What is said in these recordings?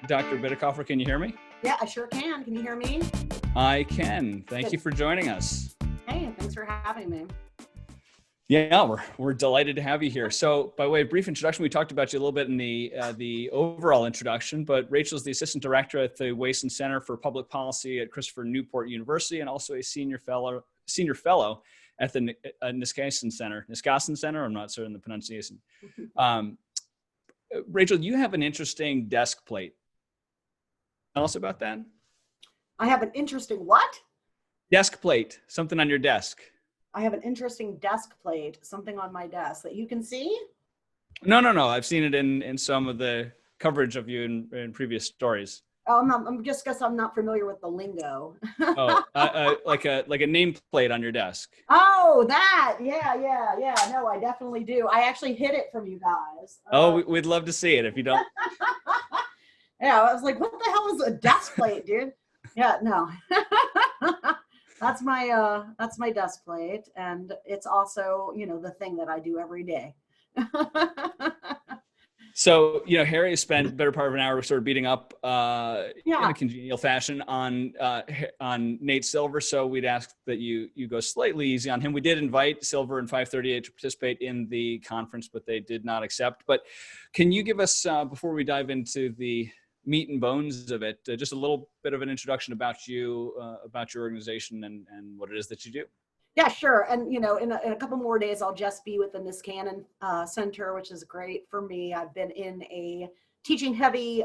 Dr. Bitecofer, can you hear me? Yeah, I sure can. Can you hear me? I can. Thank you for joining us. Hey, thanks for having me. Yeah, we're delighted to have you here. So, by way of brief introduction, we talked about you a little bit in the overall introduction, but Rachel's the assistant director at the Wason Center for Public Policy at Christopher Newport University, and also a senior fellow at the Niskasen Center. I'm not certain the pronunciation. Rachel, you have an interesting desk plate. Tell us about that. I have an interesting what? Desk plate, something on your desk. I have an interesting desk plate, something on my desk that you can see? No. I've seen it in some of the coverage of you in previous stories. Oh, I'm just guess I'm not familiar with the lingo. Like a nameplate on your desk. Oh, that. Yeah. No, I definitely do. I actually hid it from you guys. We'd love to see it if you don't. Yeah, I was like, what the hell is a desk plate, dude? Yeah, no. That's my desk plate, and it's also, the thing that I do every day. So, Harry has spent the better part of an hour sort of beating up in a congenial fashion on Nate Silver. So we'd ask that you go slightly easy on him. We did invite Silver and 538 to participate in the conference, but they did not accept. But can you give us, before we dive into the meat and bones of it, just a little bit of an introduction about you, about your organization and what it is that you do? Yeah, sure. And, in a couple more days, I'll just be with the Niskanen Center, which is great for me. I've been in a teaching heavy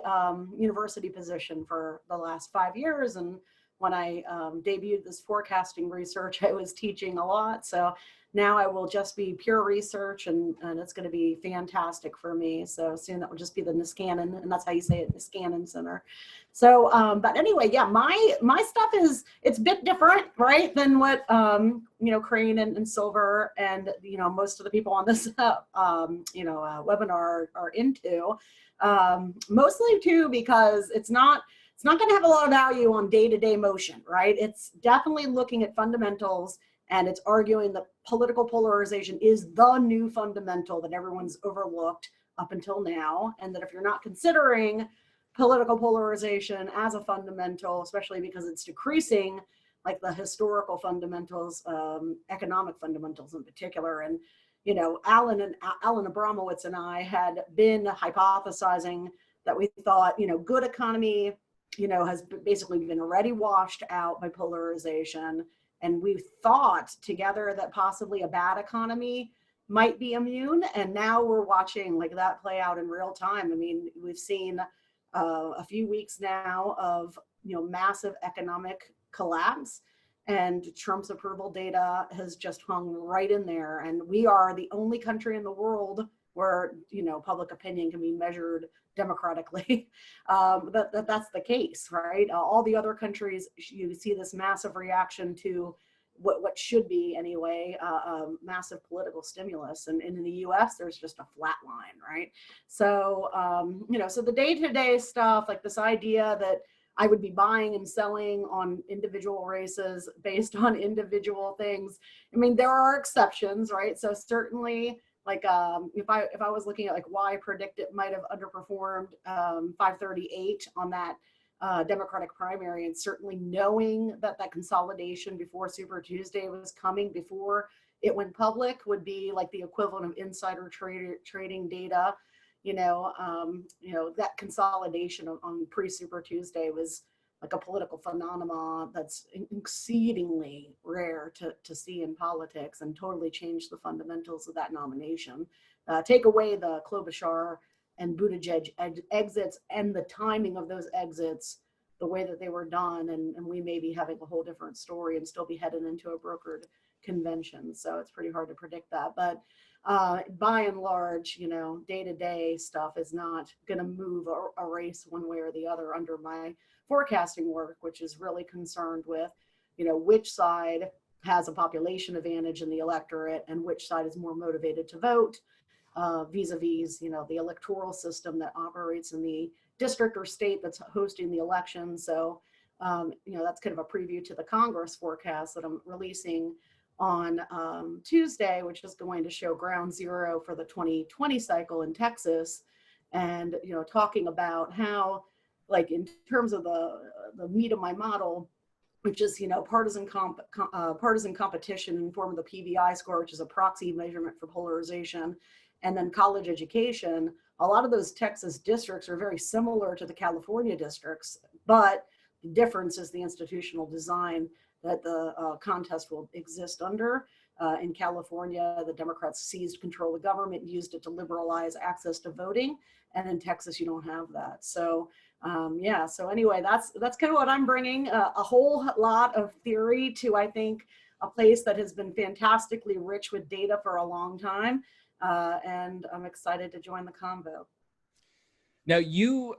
university position for the last 5 years. And when I debuted this forecasting research, I was teaching a lot. So now I will just be pure research, and it's going to be fantastic for me. So soon that will just be the Niskanen, and that's how you say it, Niskanen Center. So, but anyway, yeah, my stuff it's a bit different, right, than what Crane and Silver and most of the people on this webinar are into. Mostly too because it's not going to have a lot of value on day-to-day motion, right? It's definitely looking at fundamentals. And it's arguing that political polarization is the new fundamental that everyone's overlooked up until now. And that if you're not considering political polarization as a fundamental, especially because it's decreasing, like the historical fundamentals, economic fundamentals in particular. And, Alan Abramowitz and I had been hypothesizing that we thought, good economy, has basically been already washed out by polarization. And we thought together that possibly a bad economy might be immune. And now we're watching like that play out in real time. I mean, we've seen a few weeks now of, massive economic collapse, and Trump's approval data has just hung right in there. And we are the only country in the world where, public opinion can be measured democratically. That's the case, right? All the other countries, you see this massive reaction to what should be anyway, massive political stimulus. And in the US, there's just a flat line, right? So, so the day-to-day stuff, like this idea that I would be buying and selling on individual races based on individual things. I mean, there are exceptions, right? So certainly, like if I was looking at like why I predict it might have underperformed 538 on that Democratic primary, and certainly knowing that consolidation before Super Tuesday was coming, before it went public, would be like the equivalent of insider trading data. That consolidation on pre-Super Tuesday was like a political phenomenon that's exceedingly rare to see in politics, and totally changed the fundamentals of that nomination. Take away the Klobuchar and Buttigieg exits and the timing of those exits, the way that they were done, and we may be having a whole different story and still be headed into a brokered convention. So it's pretty hard to predict that. But by and large, day-to-day stuff is not going to move a race one way or the other under my forecasting work, which is really concerned with, which side has a population advantage in the electorate and which side is more motivated to vote, vis-a-vis, the electoral system that operates in the district or state that's hosting the election. So, that's kind of a preview to the Congress forecast that I'm releasing on Tuesday, which is going to show ground zero for the 2020 cycle in Texas, and talking about how like in terms of the meat of my model, which is, partisan competition in the form of the PVI score, which is a proxy measurement for polarization, and then college education. A lot of those Texas districts are very similar to the California districts, but the difference is the institutional design that the contest will exist under. In California, the Democrats seized control of government, used it to liberalize access to voting, and in Texas, you don't have that. So yeah, so anyway, that's kind of what I'm bringing, a whole lot of theory to, I think, a place that has been fantastically rich with data for a long time, and I'm excited to join the convo. Now, you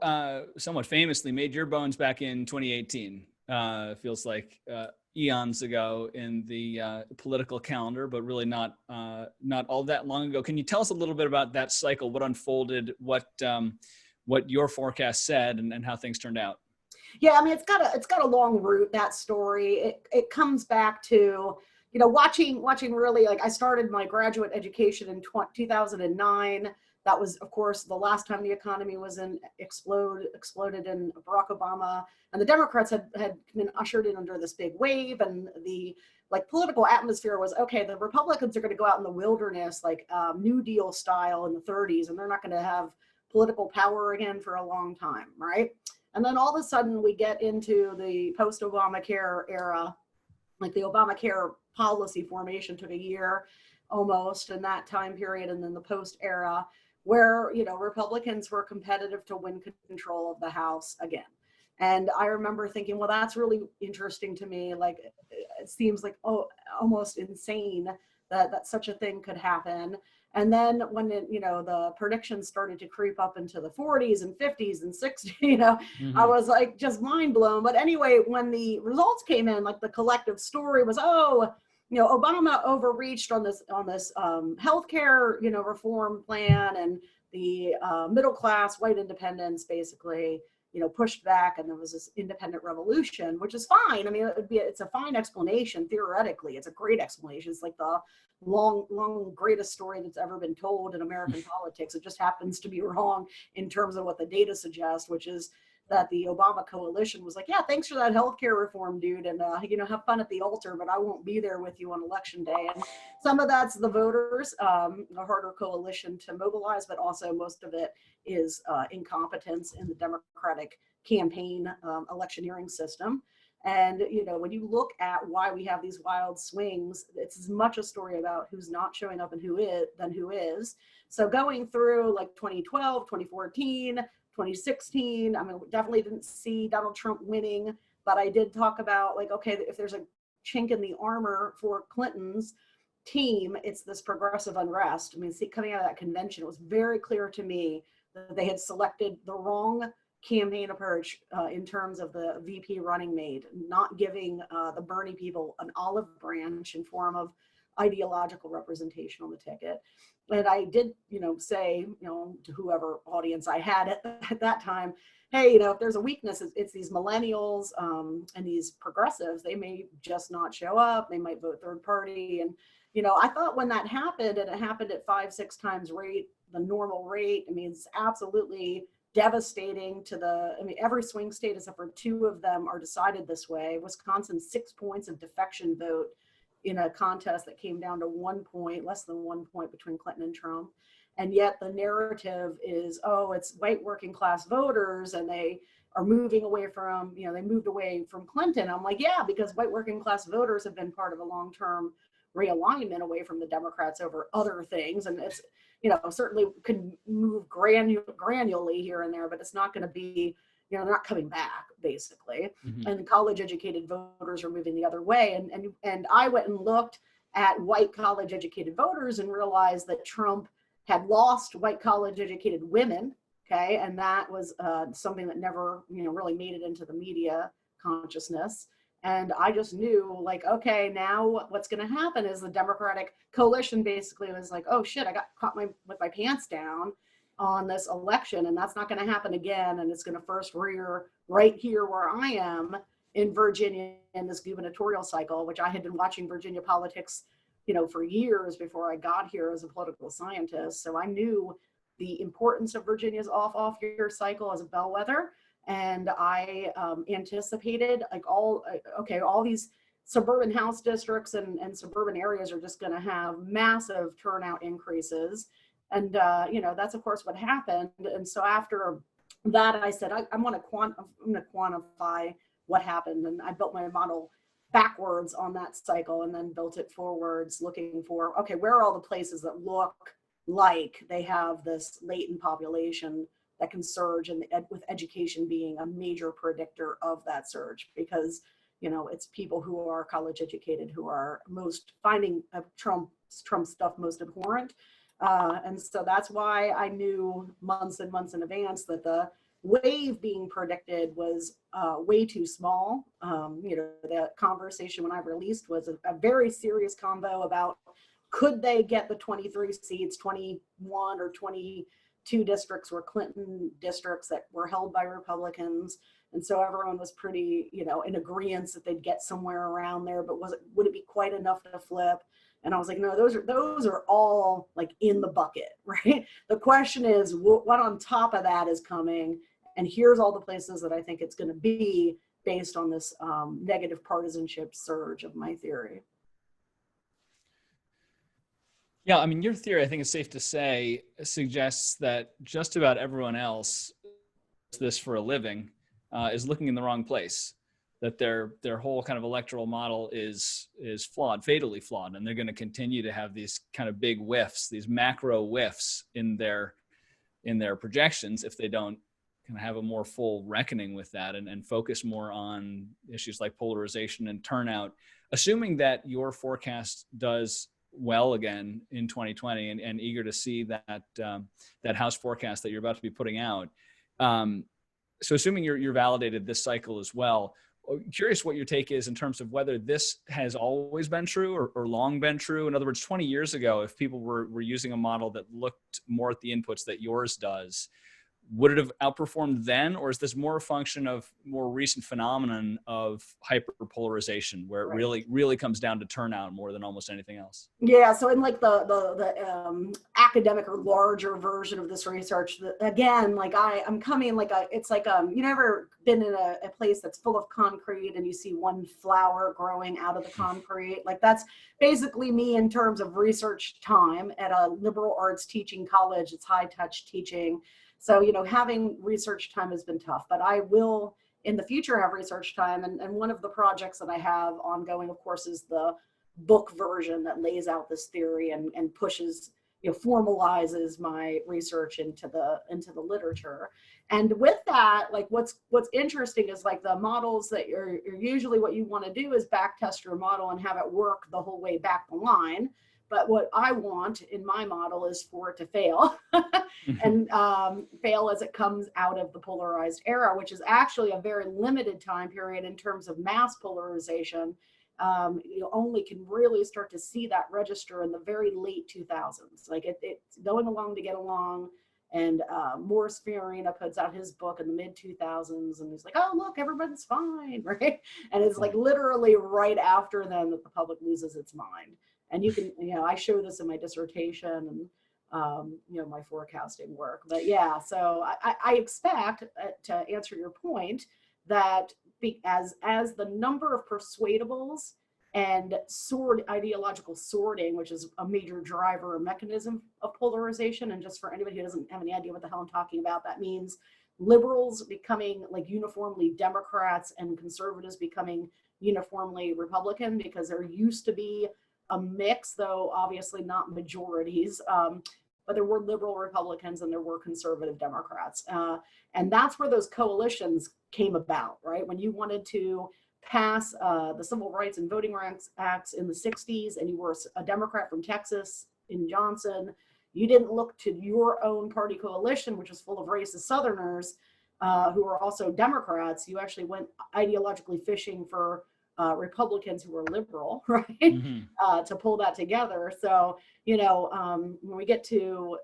somewhat famously made your bones back in 2018. Feels like eons ago in the political calendar, but really not all that long ago. Can you tell us a little bit about that cycle? What unfolded? What your forecast said, and how things turned out? Yeah, I mean, it's got a long root, that story. It comes back to, watching really, like, I started my graduate education in 2009. That was, of course, the last time the economy was exploded in Barack Obama, and the Democrats had been ushered in under this big wave, and the political atmosphere was, okay, the Republicans are going to go out in the wilderness, like New Deal style in the 30s, and they're not going to have political power again for a long time, right? And then all of a sudden we get into the post-Obamacare era, like the Obamacare policy formation took a year almost in that time period, and then the post era where, Republicans were competitive to win control of the House again. And I remember thinking, well, that's really interesting to me. Like, it seems like, almost insane that such a thing could happen. And then when the predictions started to creep up into the 40s and 50s and 60s, I was like just mind blown. But anyway, when the results came in, like the collective story was, Obama overreached on this healthcare, reform plan, and the middle class white independents basically, pushed back, and there was this independent revolution, which is fine. I mean, it's a fine explanation theoretically. It's a great explanation. It's like the long greatest story that's ever been told in American politics. It just happens to be wrong in terms of what the data suggests, which is that the Obama coalition was like, yeah, thanks for that healthcare reform, dude, and have fun at the altar, but I won't be there with you on election day. And some of that's the voters, a harder coalition to mobilize, but also most of it is incompetence in the Democratic campaign electioneering system. And when you look at why we have these wild swings, it's as much a story about who's not showing up and who is. So going through like 2012, 2014, 2016, I mean, definitely didn't see Donald Trump winning, but I did talk about, like, okay, if there's a chink in the armor for Clinton's team, it's this progressive unrest. I mean, coming out of that convention, it was very clear to me that they had selected the wrong campaign approach in terms of the VP running mate, not giving the Bernie people an olive branch in form of ideological representation on the ticket. And I did, say, to whoever audience I had at that time, hey, if there's a weakness, it's these millennials and these progressives. They may just not show up. They might vote third party. And, I thought when that happened, and it happened at 5-6 times rate, the normal rate, I mean, it's absolutely devastating to every swing state except for 2 of them are decided this way. Wisconsin, 6 points of defection vote in a contest that came down to 1 point, less than 1 point between Clinton and Trump. And yet the narrative is, it's white working class voters, and they are moving away from, they moved away from Clinton. I'm like, yeah, because white working class voters have been part of a long-term realignment away from the Democrats over other things. And it's, certainly can move granularly here and there, but it's not going to be, they're not coming back, basically. Mm-hmm. And college educated voters are moving the other way. And I went and looked at white college educated voters and realized that Trump had lost white college educated women. Okay. And that was something that never, really made it into the media consciousness. And I just knew, like, okay, now what's going to happen is the Democratic coalition basically was like, oh shit, I got caught with my pants down on this election, and that's not going to happen again. And it's going to first rear right here where I am in Virginia in this gubernatorial cycle, which I had been watching Virginia politics, for years before I got here as a political scientist. So I knew the importance of Virginia's off-year cycle as a bellwether. And I anticipated like all these suburban House districts and suburban areas are just going to have massive turnout increases. And, that's of course what happened. And so after that, I said, I'm going to quantify what happened. And I built my model backwards on that cycle and then built it forwards, looking for, okay, where are all the places that look like they have this latent population that can surge, and with education being a major predictor of that surge, because it's people who are college educated who are most finding Trump stuff most abhorrent. And so that's why I knew months and months in advance that the wave being predicted was way too small. The conversation when I released was a very serious convo about, could they get the 23 seats, 21 or 22 districts were Clinton districts that were held by Republicans. And so everyone was pretty, in agreement that they'd get somewhere around there, but would it be quite enough to flip? And I was like, no, those are all like in the bucket, right? The question is what on top of that is coming? And here's all the places that I think it's going to be based on this negative partisanship surge of my theory. Yeah, I mean, your theory, I think it's safe to say, suggests that just about everyone else does this for a living is looking in the wrong place. That their whole kind of electoral model is flawed, fatally flawed, and they're going to continue to have these kind of big whiffs, these macro whiffs in their projections if they don't kind of have a more full reckoning with that and focus more on issues like polarization and turnout. Assuming that your forecast does well again in 2020, and eager to see that House forecast that you're about to be putting out. So assuming you're validated this cycle as well, curious what your take is in terms of whether this has always been true or long been true. In other words, 20 years ago, if people were using a model that looked more at the inputs that yours does, would it have outperformed then, or is this more a function of more recent phenomenon of hyper-polarization, where it really comes down to turnout more than almost anything else? Yeah, so in like the academic or larger version of this research, again, like I'm coming like it's like you never been in a place that's full of concrete and you see one flower growing out of the concrete? Like that's basically me in terms of research time at a liberal arts teaching college. It's high touch teaching. So, having research time has been tough, but I will in the future have research time. And one of the projects that I have ongoing, of course, is the book version that lays out this theory and pushes, formalizes my research into the literature. And with that, like what's interesting is like the models that you're usually what you want to do is back test your model and have it work the whole way back the line. But what I want in my model is for it to fail and fail as it comes out of the polarized era, which is actually a very limited time period in terms of mass polarization. You only can really start to see that register in the very late 2000s. Like it's going along to get along. And Morris Fiorina puts out his book in the mid 2000s and he's like, oh, look, everybody's fine, right? And it's like literally right after then that the public loses its mind. And you can, I show this in my dissertation and, my forecasting work. But yeah, so I expect, to answer your point, that as the number of persuadables and ideological sorting, which is a major driver or mechanism of polarization. And just for anybody who doesn't have any idea what the hell I'm talking about, that means liberals becoming like uniformly Democrats and conservatives becoming uniformly Republican, because there used to be a mix, though obviously not majorities, but there were liberal Republicans and there were conservative Democrats. And that's where those coalitions came about, right? When you wanted to pass the Civil Rights and Voting Rights Acts in the 60s and you were a Democrat from Texas in Johnson, you didn't look to your own party coalition, which was full of racist Southerners who were also Democrats. You actually went ideologically fishing for Republicans who were liberal, right? To pull that together. So, when we get to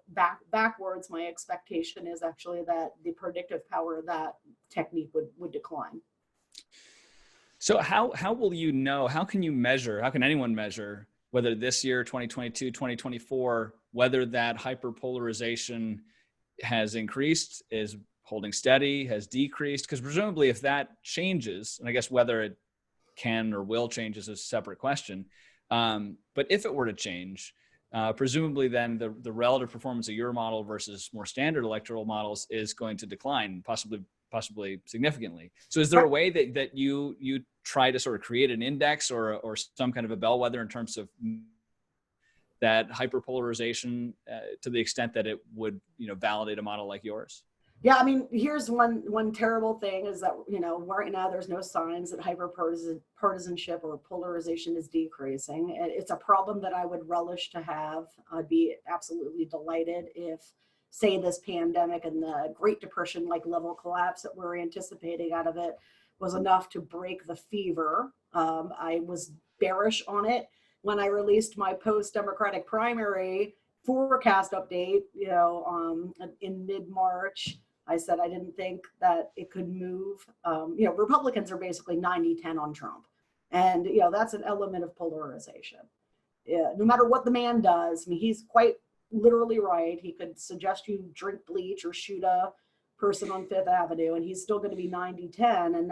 backwards, my expectation is actually that the predictive power of that technique would decline. So how will you know, how can anyone measure whether this year, 2022, 2024, whether that hyperpolarization has increased, is holding steady, has decreased? Because presumably if that changes, and I guess whether it can or will change is a separate question, but if it were to change, presumably then the relative performance of your model versus more standard electoral models is going to decline, possibly significantly. So is there a way that you try to sort of create an index or some kind of a bellwether in terms of that hyperpolarization to the extent that it would, validate a model like yours? Yeah, I mean, here's one terrible thing is that, right now there's no signs that hyper-partisanship or polarization is decreasing. It's a problem that I would relish to have. I'd be absolutely delighted if, say, this pandemic and the Great Depression like level collapse that we're anticipating out of it was enough to break the fever. I was bearish on it when I released my post-Democratic primary forecast update, in mid-March. I said I didn't think that it could move. Republicans are basically 90-10 on Trump. And, that's an element of polarization. Yeah, no matter what the man does, I mean, he's quite literally right. He could suggest you drink bleach or shoot a person on Fifth Avenue, and he's still going to be 90-10. And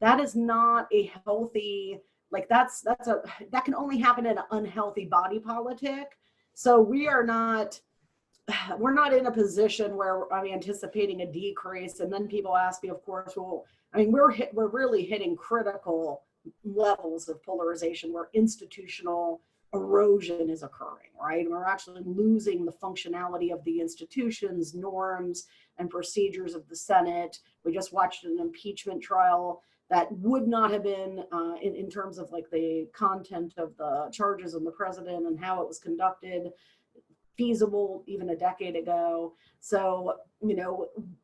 that is not a healthy, that can only happen in an unhealthy body politic. So we're not in a position where I'm anticipating a decrease. And then people ask me, of course, well, I mean, we're really hitting critical levels of polarization where institutional erosion is occurring, right? We're actually losing the functionality of the institutions, norms, and procedures of the Senate. We just watched an impeachment trial that would not have been in terms of like the content of the charges on the president and how it was conducted feasible even a decade ago. So,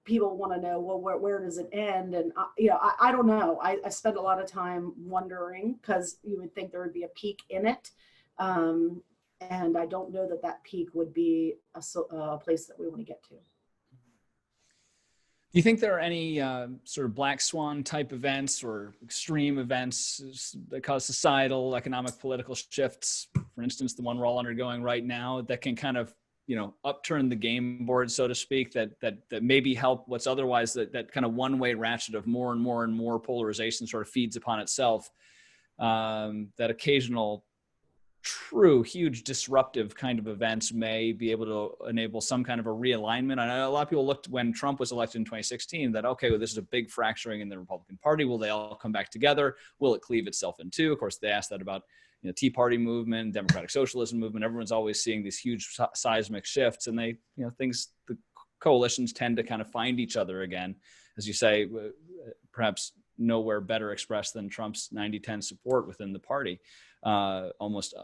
people want to know, well, where does it end? And, I don't know. I spend a lot of time wondering because you would think there would be a peak in it. And I don't know that peak would be a place that we want to get to. Do you think there are any sort of black swan type events or extreme events that cause societal, economic, political shifts, for instance, the one we're all undergoing right now, that can kind of, upturn the game board, so to speak, that maybe help what's otherwise that kind of one-way ratchet of more and more and more polarization sort of feeds upon itself, that occasional true huge disruptive kind of events may be able to enable some kind of a realignment? I know a lot of people looked when Trump was elected in 2016 that, okay, well, this is a big fracturing in the Republican Party. Will they all come back together? Will it cleave itself in two? Of course, they asked that about Tea Party movement, Democratic Socialism movement. Everyone's always seeing these huge seismic shifts, and the coalitions tend to kind of find each other again, as you say, perhaps nowhere better expressed than Trump's 90-10 support within the party. Almost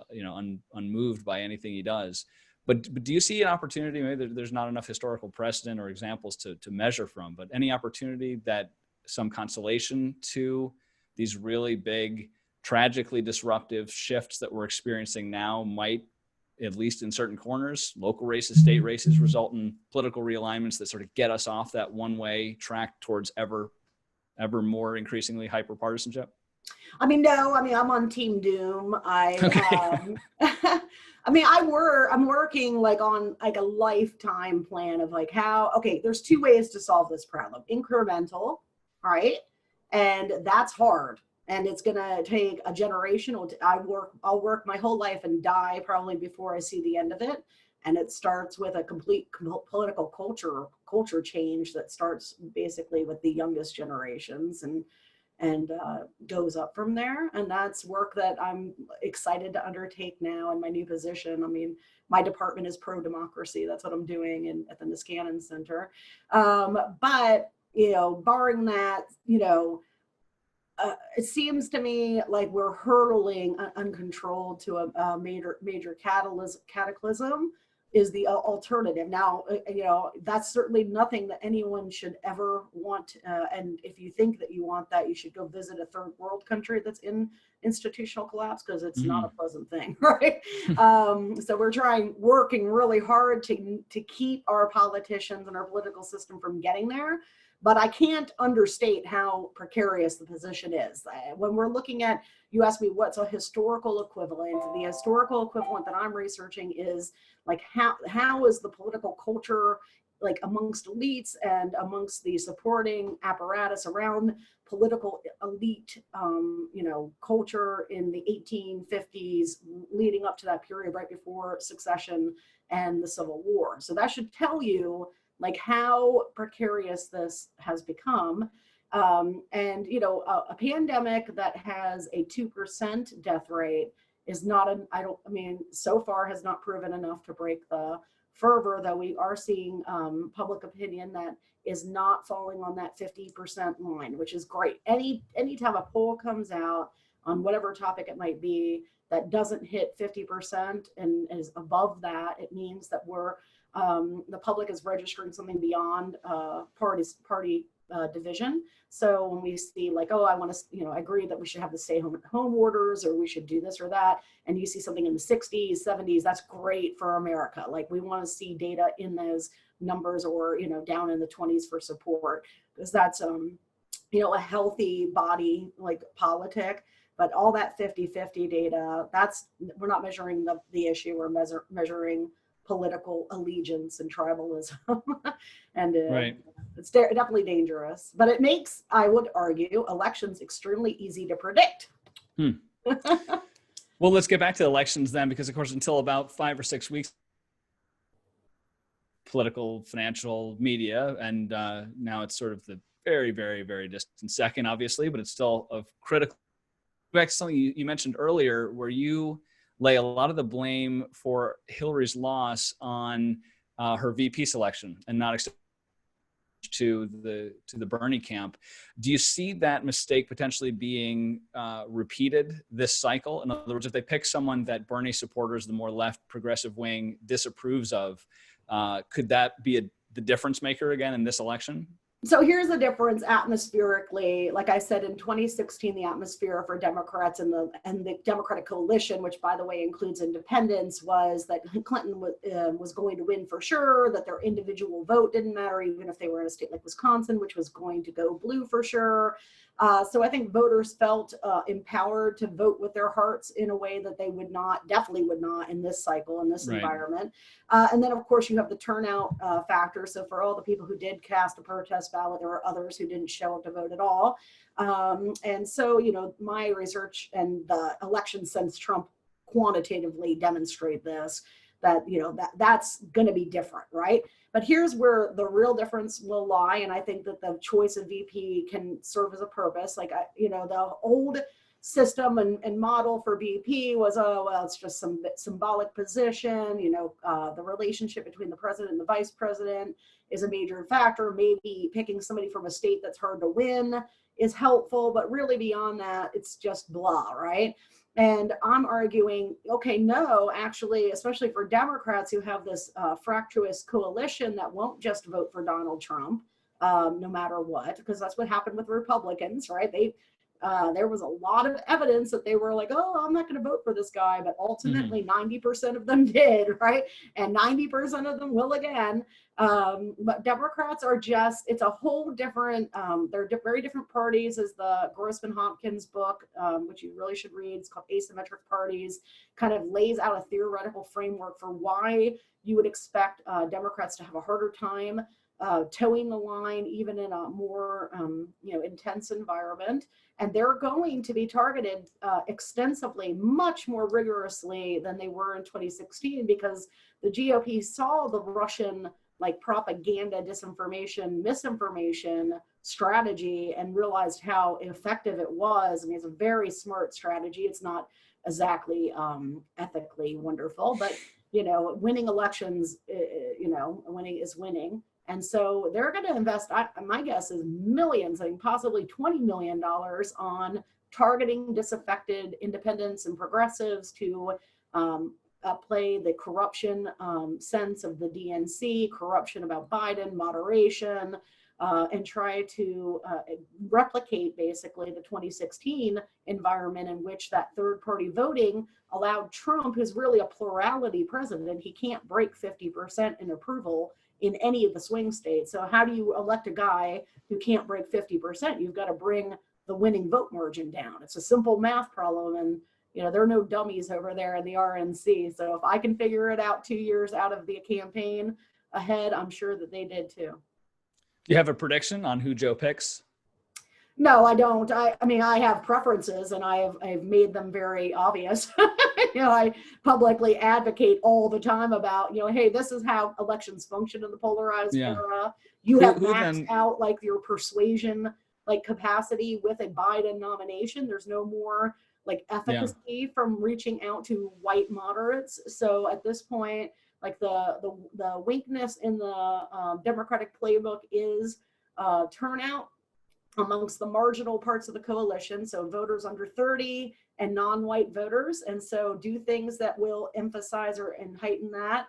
unmoved by anything he does. But do you see an opportunity? Maybe there's not enough historical precedent or examples to measure from, but any opportunity that some consolation to these really big, tragically disruptive shifts that we're experiencing now might, at least in certain corners, local races, state races, result in political realignments that sort of get us off that one-way track towards ever more increasingly hyper-partisanship? No, I'm on Team Doom. I'm working on a lifetime plan of there's two ways to solve this problem. Incremental, right? And that's hard. And it's going to take a generation. I'll work my whole life and die probably before I see the end of it. And it starts with a complete political culture change that starts basically with the youngest generations and goes up from there. And that's work that I'm excited to undertake now in my new position. My department is pro-democracy. That's what I'm doing at the Niskanen Center. But, barring that, it seems to me like we're hurtling uncontrolled to a major cataclysm is the alternative. Now, that's certainly nothing that anyone should ever want. And if you think that you want that, you should go visit a third world country that's in institutional collapse, because it's not a pleasant thing, right? So we're working really hard to keep our politicians and our political system from getting there. But I can't understate how precarious the position is. When we're looking at, you asked me what's a historical equivalent. The historical equivalent that I'm researching is how is the political culture like amongst elites and amongst the supporting apparatus around political elite, culture in the 1850s, leading up to that period right before secession and the Civil War. So that should tell you like how precarious this has become. A pandemic that has a 2% death rate is not so far has not proven enough to break the fervor, though we are seeing public opinion that is not falling on that 50% line, which is great. Anytime a poll comes out on whatever topic it might be that doesn't hit 50% and is above that, it means that the public is registering something beyond party division. So when we see like, oh, I agree that we should have the stay home orders, or we should do this or that, and you see something in the 60s, 70s, that's great for America. Like we want to see data in those numbers, or down in the 20s for support, because that's a healthy body like politic. But all that 50-50 data, we're not measuring the issue, we're measuring political allegiance and tribalism. And right. It's definitely dangerous, but it makes, I would argue, elections extremely easy to predict. Well, let's get back to elections then, because of course, until about 5 or 6 weeks, political, financial, media, and now it's sort of the very, very, very distant second, obviously, but it's still of critical. Back to something you mentioned earlier, where you lay a lot of the blame for Hillary's loss on her VP selection and not to the Bernie camp. Do you see that mistake potentially being repeated this cycle? In other words, if they pick someone that Bernie supporters, the more left progressive wing, disapproves of, could that be the difference maker again in this election? So here's the difference atmospherically. Like I said, in 2016, the atmosphere for Democrats and the Democratic coalition, which by the way includes independents, was that Clinton was going to win for sure, that their individual vote didn't matter, even if they were in a state like Wisconsin, which was going to go blue for sure. So I think voters felt empowered to vote with their hearts in a way that they definitely would not in this cycle, in this environment. And then of course you have the turnout factor. So for all the people who did cast a protest ballot, there were others who didn't show up to vote at all. And so, my research and the election since Trump quantitatively demonstrate this, that, that's going to be different, right? But here's where the real difference will lie. And I think that the choice of VP can serve as a purpose. Like, the old system and model for VP was, it's just some symbolic position. The relationship between the president and the vice president is a major factor. Maybe picking somebody from a state that's hard to win is helpful, but really beyond that, it's just blah, right? And I'm arguing, okay, no, actually, especially for Democrats who have this fractious coalition that won't just vote for Donald Trump, no matter what, because that's what happened with Republicans, right? There was a lot of evidence that they were like, oh, I'm not going to vote for this guy, but ultimately 90% of them did, right? And 90% of them will again. But Democrats are it's a whole different, they're very different parties, as the Grossman-Hopkins book, which you really should read, it's called Asymmetric Parties, kind of lays out a theoretical framework for why you would expect Democrats to have a harder time towing the line, even in a more intense environment. And they're going to be targeted extensively, much more rigorously than they were in 2016, because the GOP saw the Russian propaganda, disinformation, misinformation strategy and realized how effective it was. I mean, it's a very smart strategy. It's not exactly ethically wonderful, but winning elections, winning is winning. And so they're going to invest, my guess is millions, I mean, possibly $20 million on targeting disaffected independents and progressives to play the corruption sense of the DNC, corruption about Biden, moderation, and try to replicate basically the 2016 environment in which that third party voting allowed Trump, who's really a plurality president, he can't break 50% in approval in any of the swing states. So how do you elect a guy who can't break 50%? You've got to bring the winning vote margin down. It's a simple math problem, and there are no dummies over there in the RNC. So if I can figure it out 2 years out of the campaign, ahead, I'm sure that they did too. Do you have a prediction on who Joe picks? No, I don't. I mean, I have preferences, and I've made them very obvious. I publicly advocate all the time about, hey, this is how elections function in the polarized era. You have maxed out like your persuasion like capacity with a Biden nomination. There's no more like efficacy from reaching out to white moderates. So at this point, like the weakness in the Democratic playbook is turnout amongst the marginal parts of the coalition, so voters under 30 and non-white voters. And so do things that will emphasize and heighten that.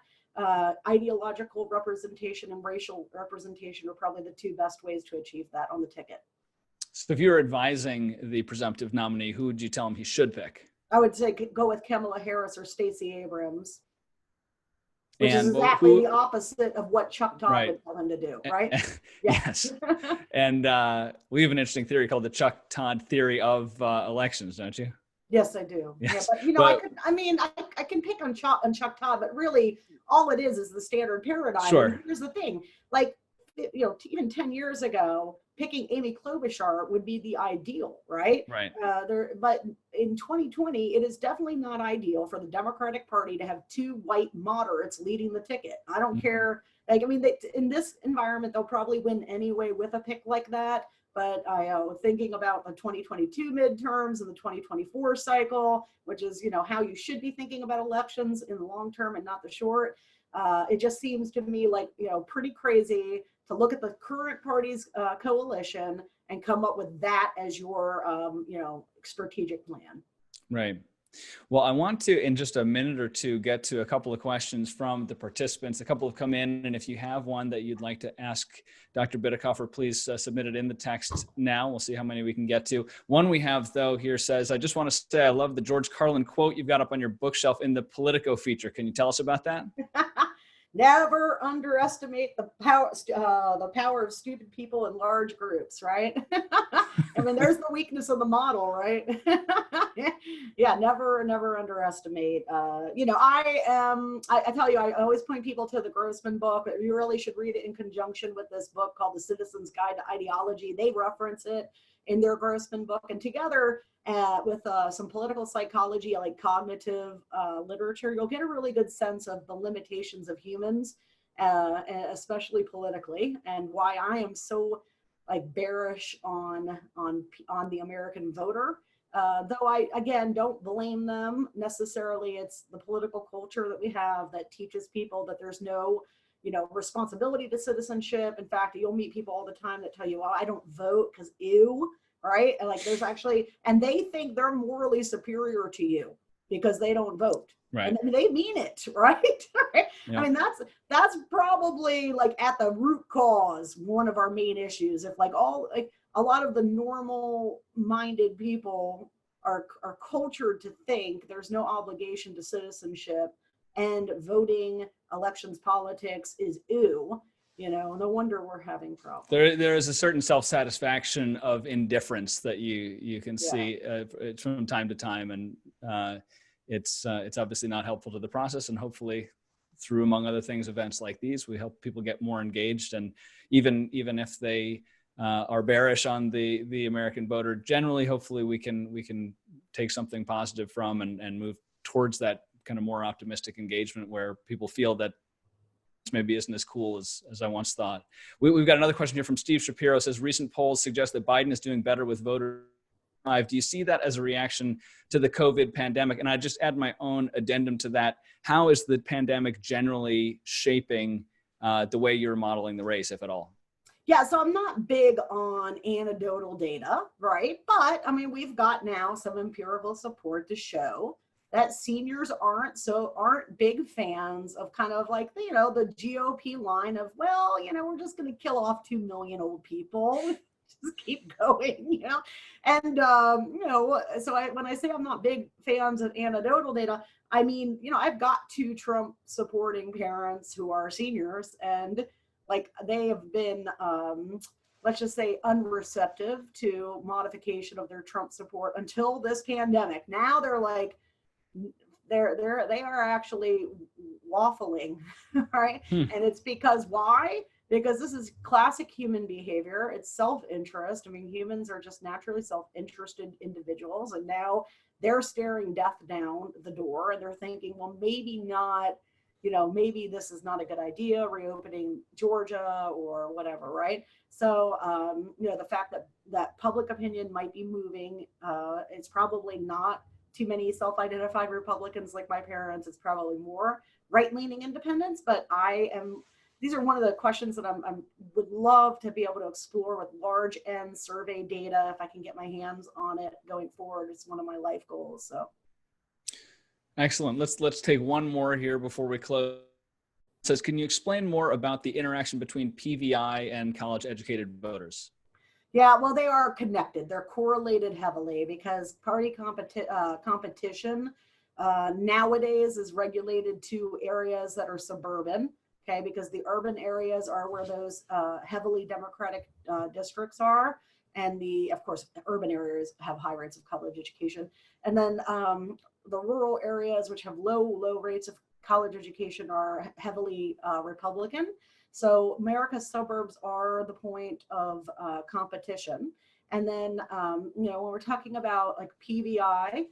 Ideological representation and racial representation are probably the two best ways to achieve that on the ticket. So if you're advising the presumptive nominee, who would you tell him he should pick? I would say go with Kamala Harris or Stacey Abrams. Which is exactly the opposite of what Chuck Todd would tell him to do, right? Yes. And we have an interesting theory called the Chuck Todd theory of elections, don't you? Yes, I do. Yes. Yeah, but I can pick on Chuck Todd, but really all it is the standard paradigm. Sure. And here's the thing, like, even 10 years ago, picking Amy Klobuchar would be the ideal, right? Right. But in 2020, it is definitely not ideal for the Democratic Party to have two white moderates leading the ticket. I don't care. Like, I mean, in this environment, they'll probably win anyway with a pick like that. But thinking about the 2022 midterms and the 2024 cycle, which is, how you should be thinking about elections in the long term and not the short. It just seems to me like, pretty crazy to look at the current party's coalition and come up with that as your, strategic plan. Right. Well, I want to, in just a minute or two, get to a couple of questions from the participants. A couple have come in, and if you have one that you'd like to ask Dr. Bitecofer, please submit it in the text now. We'll see how many we can get to. One we have, though, here says, I just want to say I love the George Carlin quote you've got up on your bookshelf in the Politico feature. Can you tell us about that? Never underestimate the power of stupid people in large groups, right? I mean, there's the weakness of the model, right? Yeah, never underestimate. I tell you, I always point people to the Grossman book, but you really should read it in conjunction with this book called The Citizen's Guide to Ideology. They reference it in their Grossman book, and together with some political psychology, like cognitive literature, you'll get a really good sense of the limitations of humans, especially politically, and why I am so bearish on the American voter. Though I, again, don't blame them necessarily. It's the political culture that we have that teaches people that there's no responsibility to citizenship. In fact, you'll meet people all the time that tell you, well, I don't vote because ew. Right? And there's actually, and they think they're morally superior to you because they don't vote. Right. And they mean it, right? Yeah. I mean, that's probably at the root cause, one of our main issues. If a lot of the normal minded people are cultured to think there's no obligation to citizenship and voting, elections, politics is ew. No wonder we're having problems. There is a certain self-satisfaction of indifference that you can see from time to time, and it's obviously not helpful to the process. And hopefully, through, among other things, events like these, we help people get more engaged. And even if they are bearish on the American voter, generally, hopefully, we can take something positive from and move towards that kind of more optimistic engagement where people feel that maybe isn't as cool as I once thought. We've got another question here from Steve Shapiro. It says, recent polls suggest that Biden is doing better with voter. Do you see that as a reaction to the COVID pandemic? And I just add my own addendum to that. How is the pandemic generally shaping the way you're modeling the race, if at all? Yeah, so I'm not big on anecdotal data, right? But I mean, we've got now some empirical support to show that seniors aren't big fans of kind of the GOP line of, well, we're just going to kill off 2 million old people. Just keep going, And, so when I say I'm not big fans of anecdotal data, I mean, I've got 2 Trump supporting parents who are seniors, and they have been, let's just say, unreceptive to modification of their Trump support until this pandemic. Now they're they are actually waffling, right? Hmm. And it's because why? Because this is classic human behavior. It's self-interest. I mean, humans are just naturally self-interested individuals, and now they're staring death down the door, and they're thinking, well, maybe not, maybe this is not a good idea, reopening Georgia or whatever, right? So, the fact that public opinion might be moving, it's probably not too many self-identified Republicans like my parents. It's probably more right-leaning independents, but these are one of the questions that I would love to be able to explore with large N survey data. If I can get my hands on it going forward, it's one of my life goals. So. Excellent. Let's take one more here before we close. It says, can you explain more about the interaction between PVI and college-educated voters? Yeah, well, they are connected. They're correlated heavily because party competition nowadays is regulated to areas that are suburban. Okay, because the urban areas are where those heavily Democratic districts are, and of course, urban areas have high rates of college education, and then the rural areas, which have low rates of college education, are heavily Republican. So America's suburbs are the point of competition. And then, when we're talking about like PVI,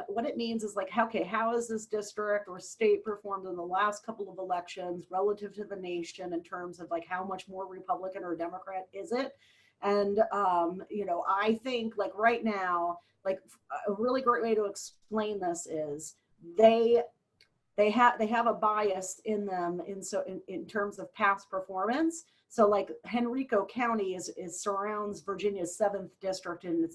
what it means is like, okay, how has this district or state performed in the last couple of elections relative to the nation in terms of like how much more Republican or Democrat is it? And, I think like right now, like a really great way to explain this is they have a bias in them in terms of past performance. So like Henrico County surrounds Virginia's 7th district in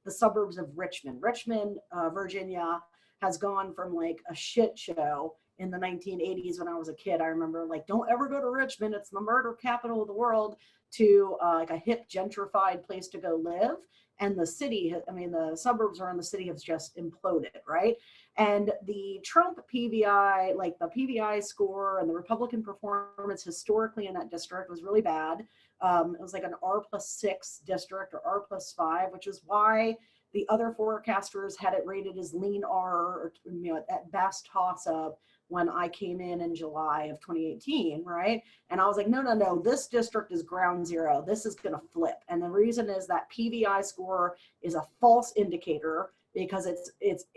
the suburbs of Richmond. Richmond, Virginia has gone from like a shit show in the 1980s when I was a kid. I remember like, don't ever go to Richmond, it's the murder capital of the world, to like a hip gentrified place to go live. And the suburbs around the city have just imploded, right? And the Trump PVI, like the PVI score and the Republican performance historically in that district was really bad. It was like an R+6 district or R+5, which is why the other forecasters had it rated as lean R, or at best toss up, when I came in July of 2018, right? And I was like, no, this district is ground zero. This is going to flip. And the reason is that PVI score is a false indicator because it's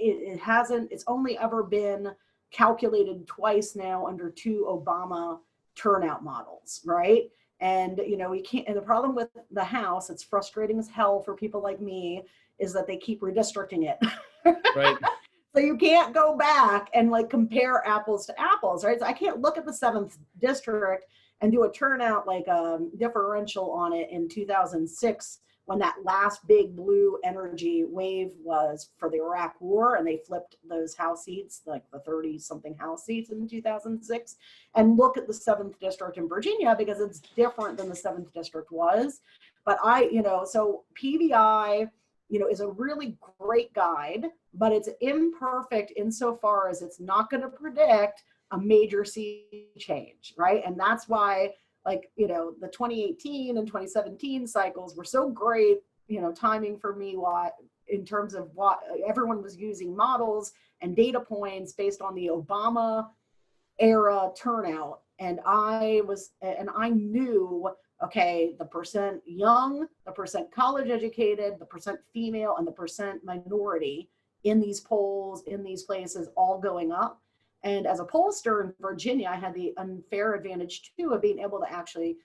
only ever been calculated twice now under 2 Obama turnout models, right? And we can't. And the problem with the House, it's frustrating as hell for people like me, is that they keep redistricting it. Right. So you can't go back and like compare apples to apples, right? So I can't look at the 7th district and do a turnout like differential on it in 2006 when that last big blue energy wave was for the Iraq War, and they flipped those House seats, like the 30-something House seats in 2006, and look at the 7th district in Virginia because it's different than the 7th district was. But so PVI, is a really great guide, but it's imperfect insofar as it's not going to predict a major sea change, right? And that's why, like, the 2018 and 2017 cycles were so great, timing for me, in terms of what everyone was using models and data points based on the Obama era turnout. And I knew, okay, the percent young, the percent college educated, the percent female, and the percent minority in these polls, in these places, all going up. And as a pollster in Virginia, I had the unfair advantage too of being able to actually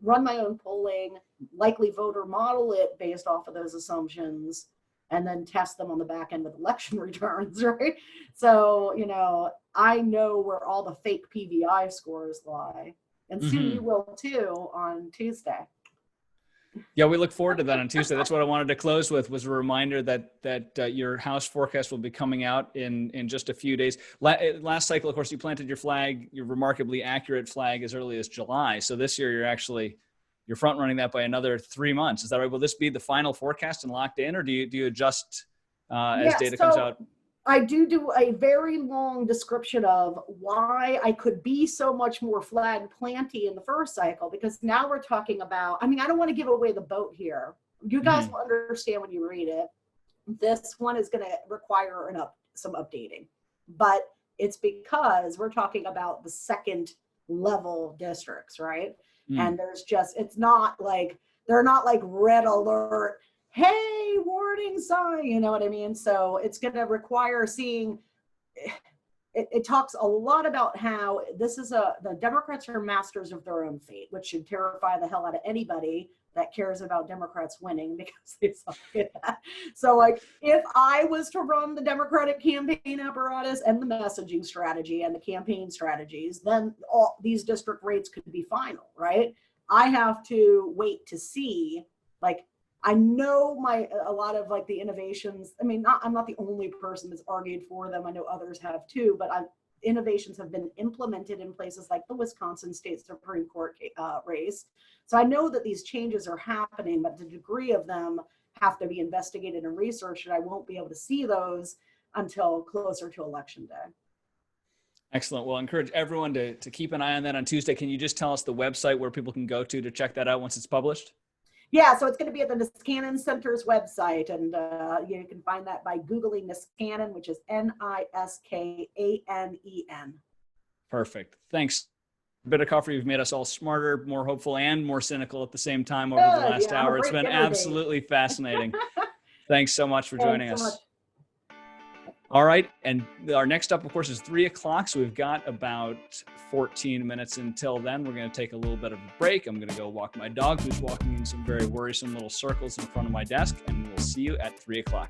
run my own polling, likely voter model it based off of those assumptions, and then test them on the back end with election returns, right? So, I know where all the fake PVI scores lie. And soon you will too on Tuesday. Yeah, we look forward to that on Tuesday. That's what I wanted to close with, was a reminder that your House forecast will be coming out in just a few days. Last cycle, of course, you planted your flag, your remarkably accurate flag, as early as July. So this year you're front running that by another 3 months. Is that right? Will this be the final forecast and locked in, or do you adjust as data comes out? I do a very long description of why I could be so much more flag planty in the first cycle, because now we're talking about, I don't want to give away the boat here. You guys will understand when you read it. This one is going to require some updating. But it's because we're talking about the second level districts, right? And there's just, it's not like, they're not like red alert, hey, warning sign, you know what I mean? So it's going to require seeing, it talks a lot about how this is the Democrats are masters of their own fate, which should terrify the hell out of anybody that cares about Democrats winning, because they suck at that. So like, if I was to run the Democratic campaign apparatus and the messaging strategy and the campaign strategies, then all these district rates could be final, right? I have to wait to see, like, I know a lot of like the innovations, I mean, I'm not the only person that's argued for them. I know others have too, but innovations have been implemented in places like the Wisconsin State Supreme Court race. So I know that these changes are happening, but the degree of them have to be investigated and researched, and I won't be able to see those until closer to election day. Excellent. Well, I encourage everyone to keep an eye on that on Tuesday. Can you just tell us the website where people can go to check that out once it's published? Yeah, so it's going to be at the Niskanen Center's website, and you can find that by Googling Niskanen, which is Niskanen. Perfect. Thanks, Bitecofer. You've made us all smarter, more hopeful, and more cynical at the same time over the last hour. It's been absolutely fascinating. Thanks so much for joining us. All right. And our next up, of course, is 3 o'clock. So we've got about 14 minutes until then. We're going to take a little bit of a break. I'm going to go walk my dog, who's walking in some very worrisome little circles in front of my desk. And we'll see you at 3 o'clock.